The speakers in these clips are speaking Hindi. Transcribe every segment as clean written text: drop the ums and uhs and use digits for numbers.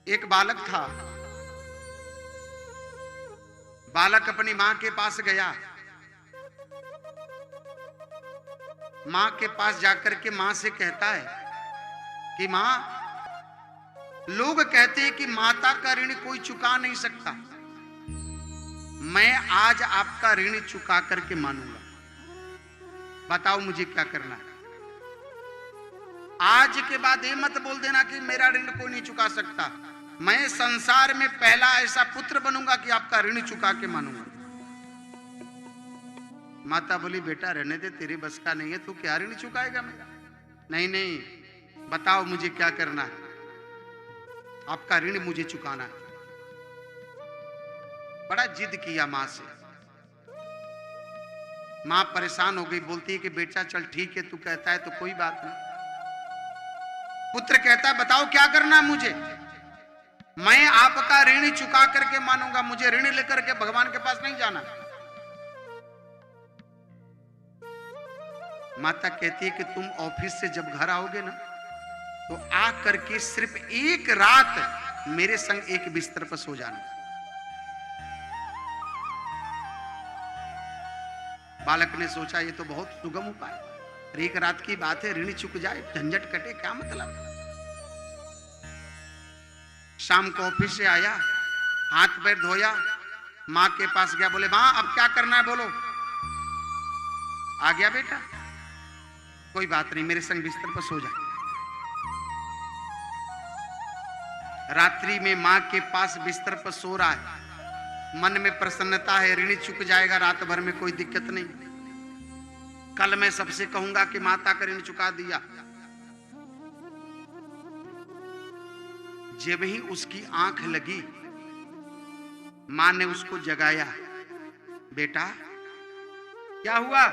एक बालक था। बालक अपनी मां के पास गया। मां के पास जाकर के मां से कहता है कि मां, लोग कहते हैं कि माता का ऋण कोई चुका नहीं सकता। मैं आज आपका ऋण चुका करके मानूंगा। बताओ मुझे क्या करना है। आज के बाद ये मत बोल देना कि मेरा ऋण कोई नहीं चुका सकता। मैं संसार में पहला ऐसा पुत्र बनूंगा कि आपका ऋण चुका के मानूंगा। माता बोली, बेटा रहने दे, तेरी बस का नहीं है, तू क्या ऋण चुकाएगा मेरा? नहीं नहीं, बताओ मुझे क्या करना है। आपका ऋण मुझे चुकाना है। बड़ा जिद किया मां से। मां परेशान हो गई, बोलती है कि बेटा चल ठीक है, तू कहता है तो कोई बात नहीं। पुत्र कहता है, बताओ क्या करना है मुझे। मैं आपका ऋण चुका करके मानूंगा। मुझे ऋण लेकर के भगवान के पास नहीं जाना। माता कहती है कि तुम ऑफिस से जब घर आओगे ना, तो आ करके सिर्फ एक रात मेरे संग एक बिस्तर पर सो जाना। बालक ने सोचा ये तो बहुत सुगम उपाय, एक रात की बात है, ऋण चुक जाए, झंझट कटे, क्या मतलब। शाम को ऑफिस से आया, हाथ पैर धोया, मां के पास गया, बोले मां अब क्या करना है बोलो। आ गया बेटा, कोई बात नहीं, मेरे संग बिस्तर पर सो जा। रात्रि में मां के पास बिस्तर पर सो रहा है, मन में प्रसन्नता है, ऋण चुक जाएगा रात भर में, कोई दिक्कत नहीं। कल मैं सबसे कहूंगा कि माता का ऋण चुका दिया। जब ही उसकी आंख लगी, मां ने उसको जगाया, बेटा क्या हुआ?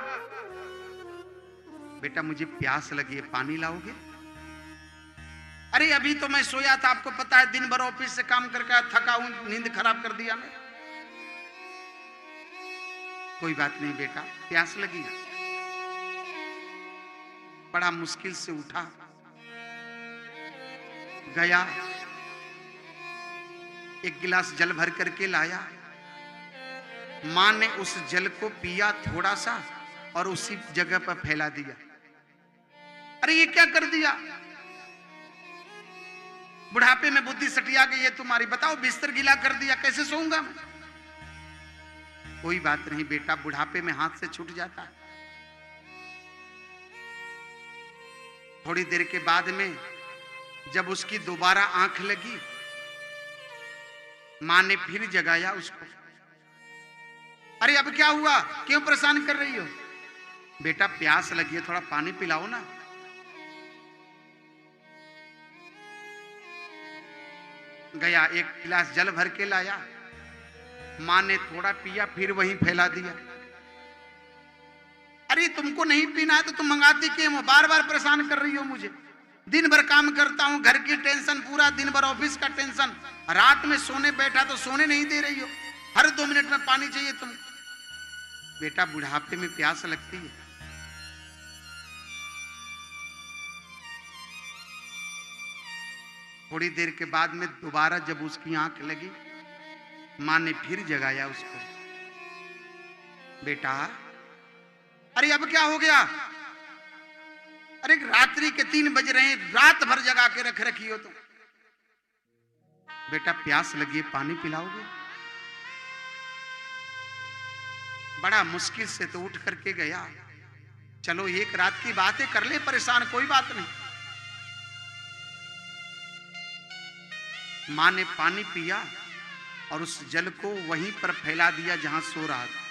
बेटा मुझे प्यास लगी है, पानी लाओगे? अरे अभी तो मैं सोया था, आपको पता है दिन भर ऑफिस से काम करके थका हूं, नींद खराब कर दिया मैं। कोई बात नहीं बेटा, प्यास लगी। बड़ा मुश्किल से उठा, गया, एक गिलास जल भर करके लाया। मां ने उस जल को पिया थोड़ा सा और उसी जगह पर फैला दिया। अरे ये क्या कर दिया? बुढ़ापे में बुद्धि सटिया गई है तुम्हारी, बताओ बिस्तर गीला कर दिया, कैसे सोऊंगा मैं? कोई बात नहीं बेटा, बुढ़ापे में हाथ से छूट जाता है। थोड़ी देर के बाद में जब उसकी दोबारा आंख लगी, मां ने फिर जगाया उसको। अरे अब क्या हुआ, क्यों परेशान कर रही हो? बेटा प्यास लगी है, थोड़ा पानी पिलाओ ना। गया, एक गिलास जल भर के लाया, मां ने थोड़ा पिया, फिर वहीं फैला दिया। अरे तुमको नहीं पीना है तो तुम मंगाती क्यों हो? बार बार परेशान कर रही हो मुझे। दिन भर काम करता हूं, घर की टेंशन, पूरा दिन भर ऑफिस का टेंशन, रात में सोने बैठा तो सोने नहीं दे रही हो, हर 2 मिनट में पानी चाहिए तुम। बेटा बुढ़ापे में प्यास लगती है। थोड़ी देर के बाद में दोबारा जब उसकी आंख लगी, मां ने फिर जगाया उसको। बेटा अरे अब क्या हो गया? अरे रात्रि के 3 बज रहे हैं, रात भर जगा के रख रखी हो तुम। बेटा प्यास लगी है, पानी पिलाओगे? बड़ा मुश्किल से तो उठ करके गया, चलो एक रात की बात है, कर ले परेशान, कोई बात नहीं। मां ने पानी पिया और उस जल को वहीं पर फैला दिया जहां सो रहा था।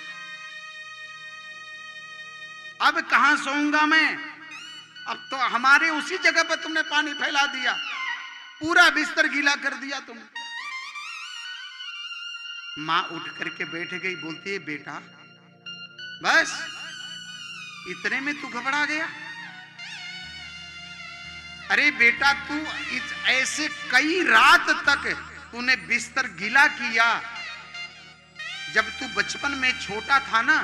अब कहां सोऊंगा मैं? अब तो हमारे उसी जगह पर तुमने पानी फैला दिया, पूरा बिस्तर गीला कर दिया तुमने। मां उठ करके बैठ गई, बोलती है बेटा बस इतने में तू घबरा गया? अरे बेटा तू ऐसे कई रात तक तूने बिस्तर गीला किया। जब तू बचपन में छोटा था ना,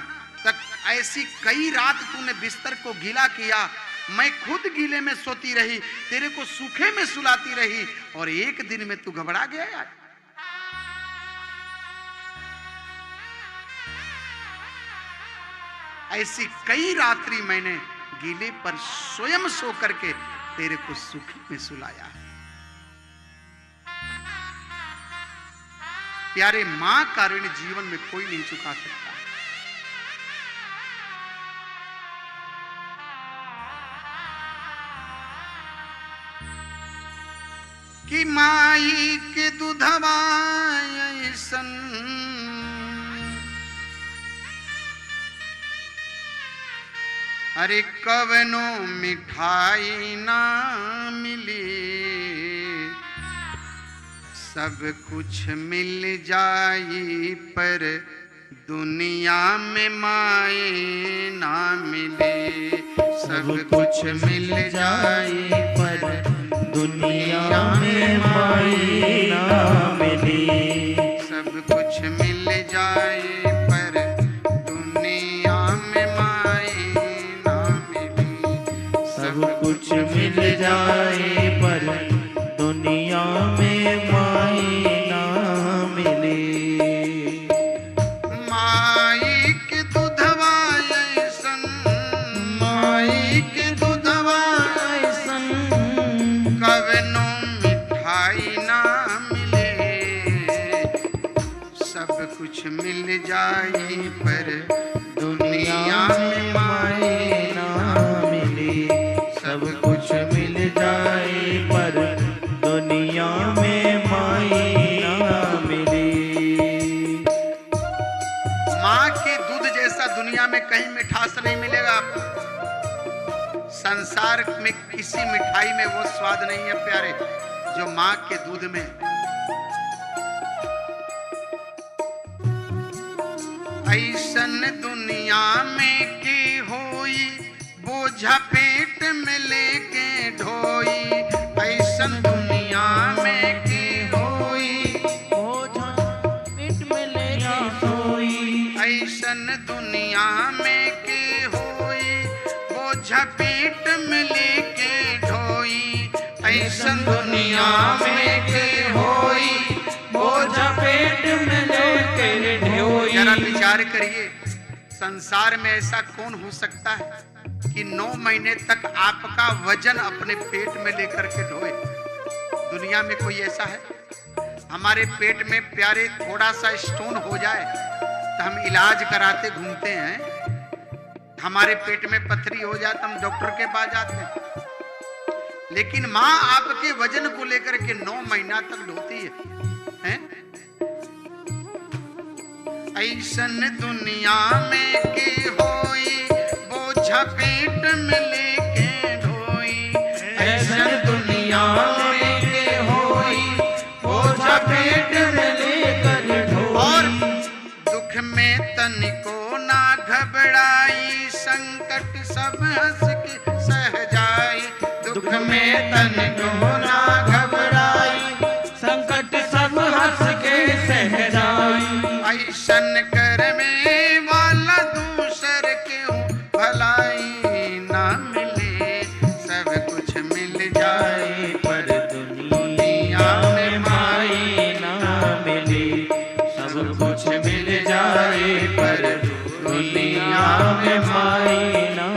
तब ऐसी कई रात तूने बिस्तर को गीला किया, मैं खुद गीले में सोती रही, तेरे को सूखे में सुलाती रही, और एक दिन में तू घबरा गया यार। ऐसी कई रात्रि मैंने गीले पर स्वयं सो करके तेरे को सूखे में सुलाया है। प्यारे, मां का ऋण जीवन में कोई नहीं चुका सकता। कि माई के दूधवा ऐसन अरे कवनो मिठाई ना मिली, सब कुछ मिल जाई पर दुनिया में माई ना मिले। सब कुछ मिल जाई पर दुनिया में माई ना मिले। सब कुछ मिल जाए पर दुनिया में माई ना मिले। सब कुछ मिल जाए पर दुनिया में माई ना मिले। माई के दूधवा ऐसन, माई के दूधवा ऐसन कवनो मिठाई ना मिले। सब कुछ मिल जाए पर दुनिया में माई ना मिले। सब कुछ मिल जाए पर दुनिया में माई ना मिले। माँ के दूध जैसा दुनिया में कहीं मिठास नहीं मिलेगा आपको। संसार में किसी मिठाई में वो स्वाद नहीं है प्यारे जो माँ के दूध में। ऐसन दुनिया में की होई बोझा पेट में लेके ढोई। ऐसन दुनिया में की होई बोझा पेट में लेके ढोई। ऐसन दुनिया में की होई बोझा पेट में लेके ढोई। ऐसन दुनिया में की होई बोझा पेट में लेके ढोई। जरा विचार करिए, संसार में ऐसा कौन हो सकता है कि 9 महीने तक आपका वजन अपने पेट में लेकर के ढोए। दुनिया में कोई ऐसा है? हमारे पेट में प्यारे थोड़ा सा स्टोन हो जाए तो हम इलाज कराते घूमते हैं। हमारे पेट में पथरी हो जाए तो हम डॉक्टर के पास जाते हैं। लेकिन माँ आपके वजन को लेकर के 9 महीना तक ढोती है? ऐसन दुनिया में के होई बोझा पेट में लेके ढोई। ऐसन दुनिया में के होई बोझा पेट में लेकर ढोई। और दुख में तनिको ना घबराई, संकट सब हंस के सह जाई। दुख में तनिको